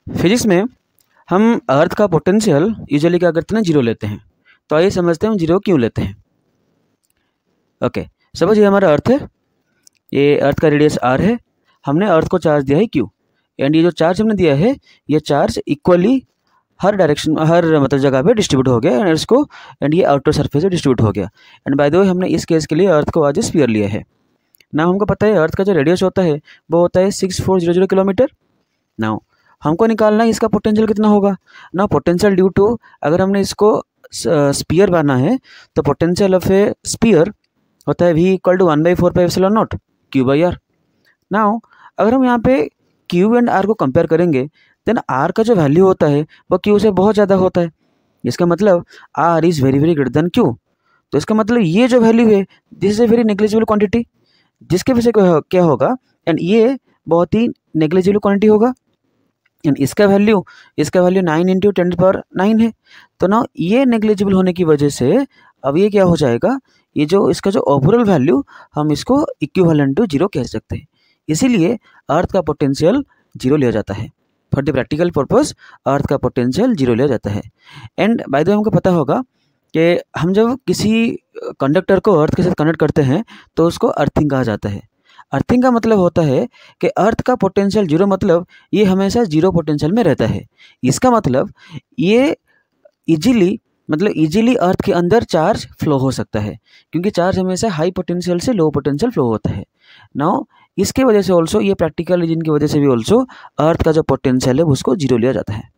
Physics में हम अर्थ का पोटेंशियल यूजुअली क्या करते हैं, जीरो लेते हैं। तो आइए समझते हैं हम जीरो क्यों लेते हैं। ओके, सपोज ये हमारा अर्थ है, ये अर्थ का रेडियस आर है, हमने अर्थ को चार्ज दिया है क्यू, एंड ये जो चार्ज हमने दिया है ये चार्ज इक्वली हर डायरेक्शन, हर मतलब जगह पे डिस्ट्रीब्यूट हो गया, एंड इसको एंड ये आउटर सरफेस से डिस्ट्रीब्यूट हो गया। एंड बाय द वे हमने इस केस के लिए अर्थ को आज स्फीयर लिया है। नाउ हमको पता है अर्थ का जो रेडियस होता है वो होता है 6400 किलोमीटर। नाउ हमको निकालना है इसका पोटेंशियल कितना होगा। नाउ पोटेंशियल ड्यू टू, अगर हमने इसको स्पीयर बनाना है तो पोटेंशियल ऑफ ए स्पीयर होता है v equal to 1/4πε0 Q by R. Now अगर हम यहाँ पे क्यू एंड आर को कंपेयर करेंगे देन आर का जो वैल्यू होता है वो क्यू से बहुत ज़्यादा होता है। इसका मतलब R is very very greater than Q. तो इसका मतलब ये जो वैल्यू है this is a very negligible quantity, जिसके वजह से क्या होगा, एंड ये बहुत ही नेग्लिजिबल क्वांटिटी होगा। एंड इसका वैल्यू 9 × 10⁹ है। तो ना ये नेग्लिजिबल होने की वजह से अब ये क्या हो जाएगा, ये जो इसका जो ओवरऑल वैल्यू हम इसको इक्विवेलेंट टू जीरो कह सकते हैं। इसीलिए अर्थ का पोटेंशियल जीरो लिया जाता है। फॉर द प्रैक्टिकल पर्पस अर्थ का पोटेंशियल जीरो लिया जाता है। एंड बाय द वे हमको पता होगा कि हम जब किसी कंडक्टर को अर्थ के साथ कनेक्ट करते हैं तो उसको अर्थिंग कहा जाता है। अर्थिंग का मतलब होता है कि अर्थ का पोटेंशियल जीरो, मतलब ये हमेशा जीरो पोटेंशियल में रहता है। इसका मतलब ये इजीली अर्थ के अंदर चार्ज फ्लो हो सकता है, क्योंकि चार्ज हमेशा हाई पोटेंशियल से लो पोटेंशियल फ्लो होता है। नाउ इसके वजह से ऑल्सो, ये प्रैक्टिकल रीजन की वजह से भी ऑल्सो अर्थ का जो पोटेंशियल है उसको जीरो लिया जाता है।